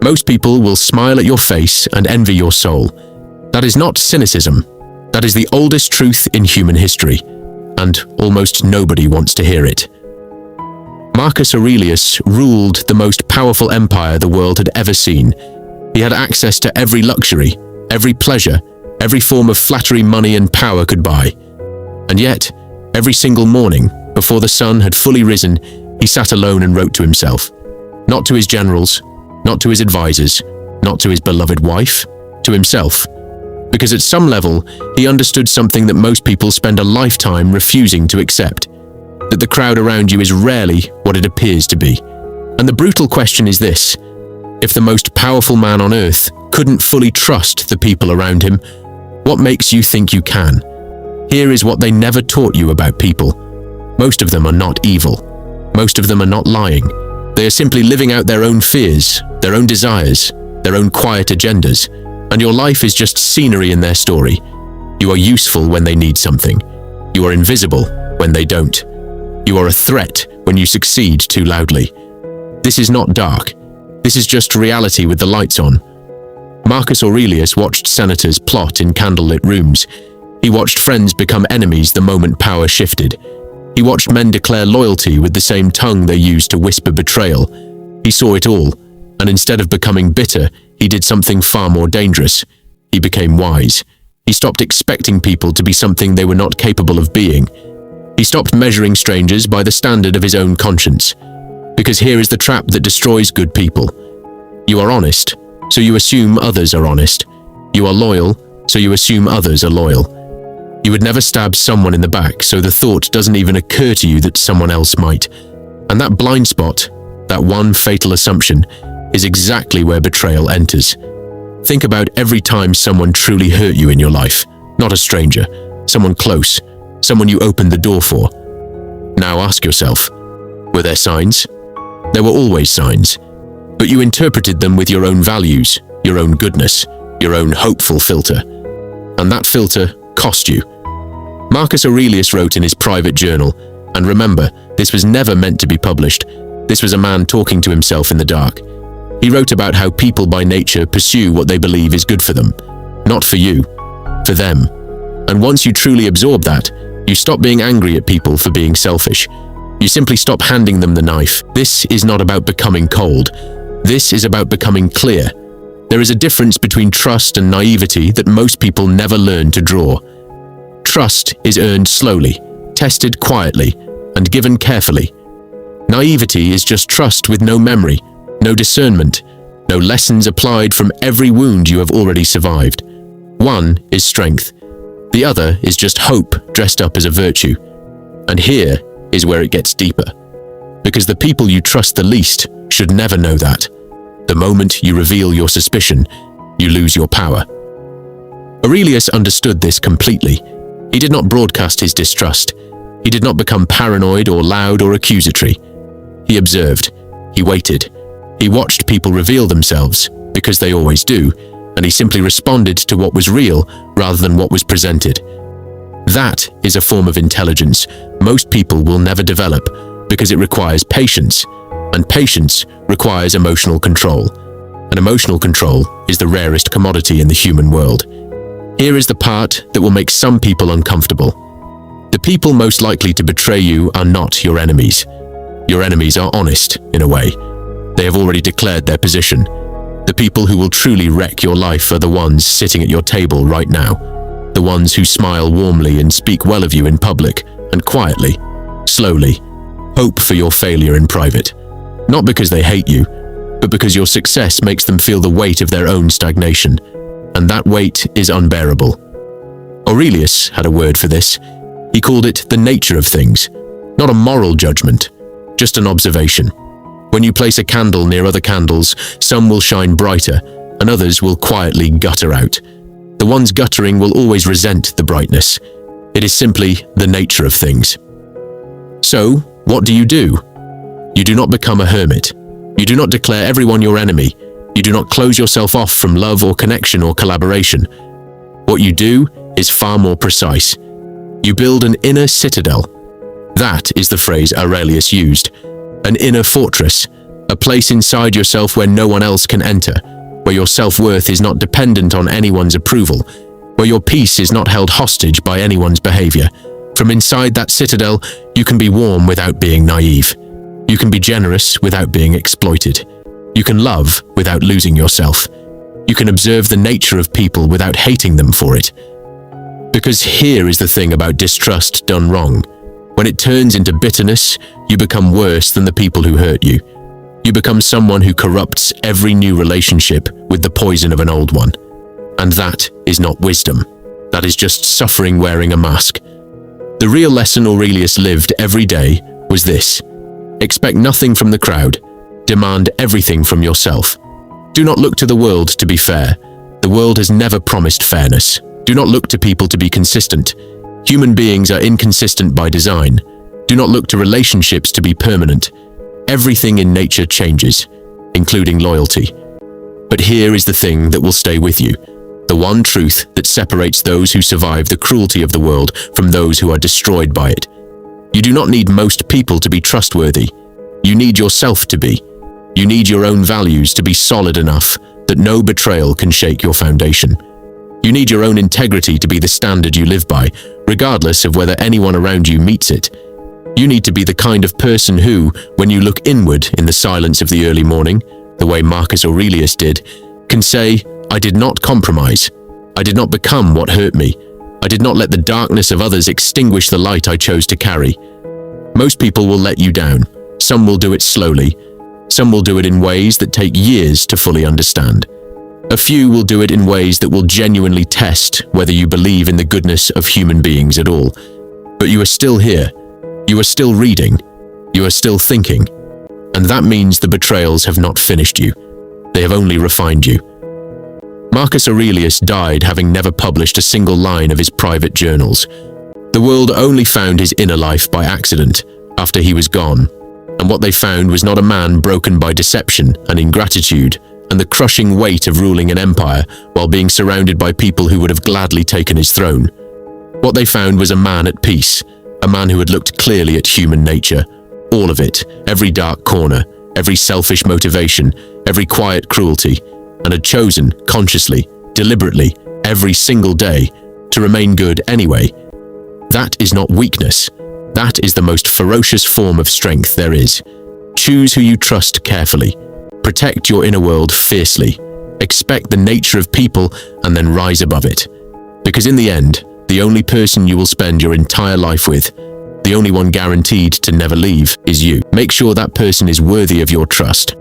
Most people will smile at your face and envy your soul. That is not cynicism. That is the oldest truth in human history, and almost nobody wants to hear it. Marcus Aurelius ruled the most powerful empire the world had ever seen. He had access to every luxury, every pleasure, every form of flattery money and power could buy. And yet, every single morning, before the sun had fully risen, he sat alone and wrote to himself. Not to his generals, not to his advisors, not to his beloved wife, to himself. Because at some level, he understood something that most people spend a lifetime refusing to accept. That the crowd around you is rarely what it appears to be. And the brutal question is this: if the most powerful man on earth couldn't fully trust the people around him, what makes you think you can? Here is what they never taught you about people. Most of them are not evil. Most of them are not lying. They are simply living out their own fears, their own desires, their own quiet agendas, and your life is just scenery in their story. You are useful when they need something. You are invisible when they don't. You are a threat when you succeed too loudly. This is not dark. This is just reality with the lights on. Marcus Aurelius watched senators plot in candlelit rooms. He watched friends become enemies the moment power shifted. He watched men declare loyalty with the same tongue they used to whisper betrayal. He saw it all, and instead of becoming bitter, he did something far more dangerous. He became wise. He stopped expecting people to be something they were not capable of being. He stopped measuring strangers by the standard of his own conscience. Because here is the trap that destroys good people. You are honest, so you assume others are honest. You are loyal, so you assume others are loyal. You would never stab someone in the back, so the thought doesn't even occur to you that someone else might. And that blind spot, that one fatal assumption, is exactly where betrayal enters. Think about every time someone truly hurt you in your life. Not a stranger, someone close, someone you opened the door for. Now ask yourself, were there signs? There were always signs, but you interpreted them with your own values, your own goodness, your own hopeful filter. And that filter cost you. Marcus Aurelius wrote in his private journal, and remember, this was never meant to be published. This was a man talking to himself in the dark. He wrote about how people by nature pursue what they believe is good for them. Not for you, for them. And once you truly absorb that, you stop being angry at people for being selfish. You simply stop handing them the knife. This is not about becoming cold. This is about becoming clear. There is a difference between trust and naivety that most people never learn to draw. Trust is earned slowly, tested quietly, and given carefully. Naivety is just trust with no memory, no discernment, no lessons applied from every wound you have already survived. One is strength. The other is just hope dressed up as a virtue. And here is where it gets deeper. Because the people you trust the least should never know that. The moment you reveal your suspicion, you lose your power. Aurelius understood this completely. He did not broadcast his distrust. He did not become paranoid or loud or accusatory. He observed. He waited. He watched people reveal themselves, because they always do, and he simply responded to what was real rather than what was presented. That is a form of intelligence most people will never develop because it requires patience, and patience requires emotional control. And emotional control is the rarest commodity in the human world. Here is the part that will make some people uncomfortable. The people most likely to betray you are not your enemies. Your enemies are honest, in a way. They have already declared their position. The people who will truly wreck your life are the ones sitting at your table right now. The ones who smile warmly and speak well of you in public, and quietly, slowly, hope for your failure in private. Not because they hate you, but because your success makes them feel the weight of their own stagnation. And that weight is unbearable. Aurelius had a word for this. He called it the nature of things, not a moral judgment, just an observation. When you place a candle near other candles, some will shine brighter, and others will quietly gutter out. The ones guttering will always resent the brightness. It is simply the nature of things. So, what do? You do not become a hermit. You do not declare everyone your enemy. You do not close yourself off from love or connection or collaboration. What you do is far more precise. You build an inner citadel. That is the phrase Aurelius used. An inner fortress, A place inside yourself where no one else can enter, where your self-worth is not dependent on anyone's approval, where your peace is not held hostage by anyone's behavior. From inside that citadel, you can be warm without being naive. You can be generous without being exploited. You can love without losing yourself. You can observe the nature of people without hating them for it. Because here is the thing about distrust done wrong. When it turns into bitterness, you become worse than the people who hurt you. You become someone who corrupts every new relationship with the poison of an old one. And that is not wisdom. That is just suffering wearing a mask. The real lesson Aurelius lived every day was this: expect nothing from the crowd. Demand everything from yourself. Do not look to the world to be fair. The world has never promised fairness. Do not look to people to be consistent. Human beings are inconsistent by design. Do not look to relationships to be permanent. Everything in nature changes, including loyalty. But here is the thing that will stay with you, the one truth that separates those who survive the cruelty of the world from those who are destroyed by it. You do not need most people to be trustworthy. You need yourself to be. You need your own values to be solid enough that no betrayal can shake your foundation. You need your own integrity to be the standard you live by, regardless of whether anyone around you meets it. You need to be the kind of person who, when you look inward in the silence of the early morning, the way Marcus Aurelius did, can say, "I did not compromise. I did not become what hurt me. I did not let the darkness of others extinguish the light I chose to carry." Most people will let you down. Some will do it slowly. Some will do it in ways that take years to fully understand. A few will do it in ways that will genuinely test whether you believe in the goodness of human beings at all. But you are still here. You are still reading. You are still thinking. And that means the betrayals have not finished you. They have only refined you. Marcus Aurelius died having never published a single line of his private journals. The world only found his inner life by accident after he was gone. And what they found was not a man broken by deception and ingratitude and the crushing weight of ruling an empire while being surrounded by people who would have gladly taken his throne. What they found was a man at peace, a man who had looked clearly at human nature, all of it, every dark corner, every selfish motivation, every quiet cruelty, and had chosen, consciously, deliberately, every single day, to remain good anyway. That is not weakness. That is the most ferocious form of strength there is. Choose who you trust carefully. Protect your inner world fiercely. Expect the nature of people and then rise above it. Because in the end, the only person you will spend your entire life with, the only one guaranteed to never leave, is you. Make sure that person is worthy of your trust.